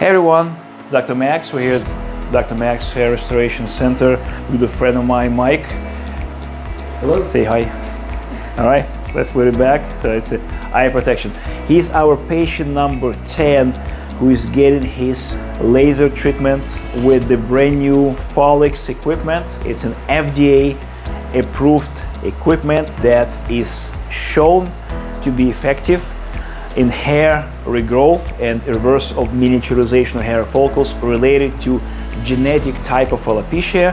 Hey everyone, Dr. Max. We're here at Dr. Max Hair Restoration Center with a friend of mine, Mike. Hello. Say hi. All right, let's put it back. So it's eye protection. He's our patient number 10 who is getting his laser treatment with the brand new FoLix equipment. It's an FDA approved equipment that is shown to be effective in hair regrowth and reverse of miniaturization of hair follicles related to genetic type of alopecia,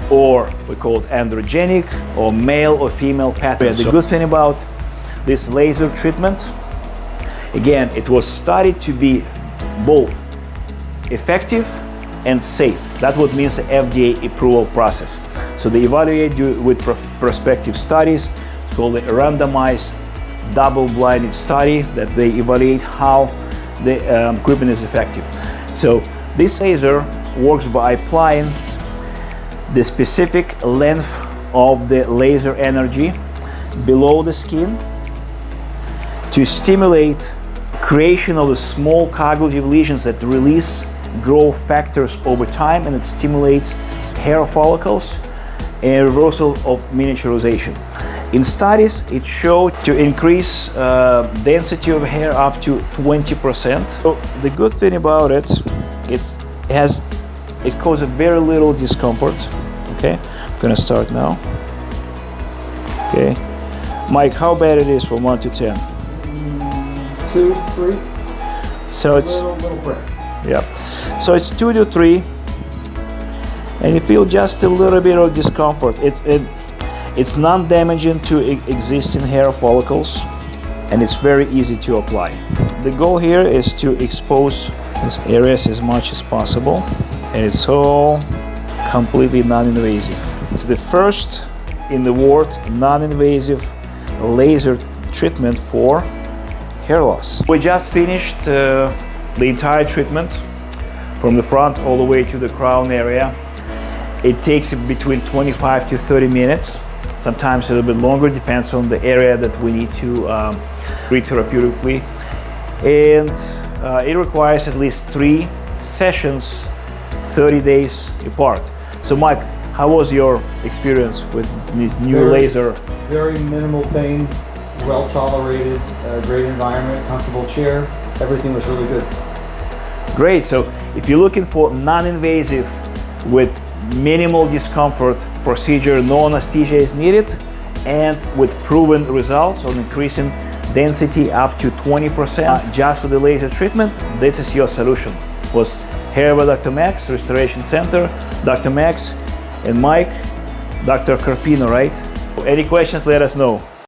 or we call it androgenic or male or female pattern. The good thing about this laser treatment, again, it was studied to be both effective and safe. That's what means the FDA approval process. So they evaluate you with prospective studies. It's called a randomized double-blinded study that they evaluate how the equipment is effective. So this laser works by applying the specific length of the laser energy below the skin to stimulate creation of the small coagulative lesions that release growth factors over time, and it stimulates hair follicles and reversal of miniaturization. In studies, it showed to increase density of hair up to 20%. So the good thing about it, it causes very little discomfort. Okay, I'm gonna start now. Okay, Mike, how bad it is from 1 to 10? 2, 3. So it's little break. Yeah. So it's 2 to 3, and you feel just a little bit of discomfort. It's non-damaging to existing hair follicles, and it's very easy to apply. The goal here is to expose these areas as much as possible, and it's all completely non-invasive. It's the first in the world non-invasive laser treatment for hair loss. We just finished the entire treatment from the front all the way to the crown area. It takes between 25 to 30 minutes. Sometimes a little bit longer, depends on the area that we need to treat therapeutically. And it requires at least 3 sessions, 30 days apart. So Mike, how was your experience with this new laser? Very minimal pain, well tolerated, great environment, comfortable chair. Everything was really good. Great, so if you're looking for non-invasive with minimal discomfort procedure, no anesthesia is needed, and with proven results on increasing density up to 20% just with the laser treatment, this is your solution. It was here with Dr. Max Restoration Center, Dr. Max and Mike, Dr. Carpino, right? Any questions, let us know.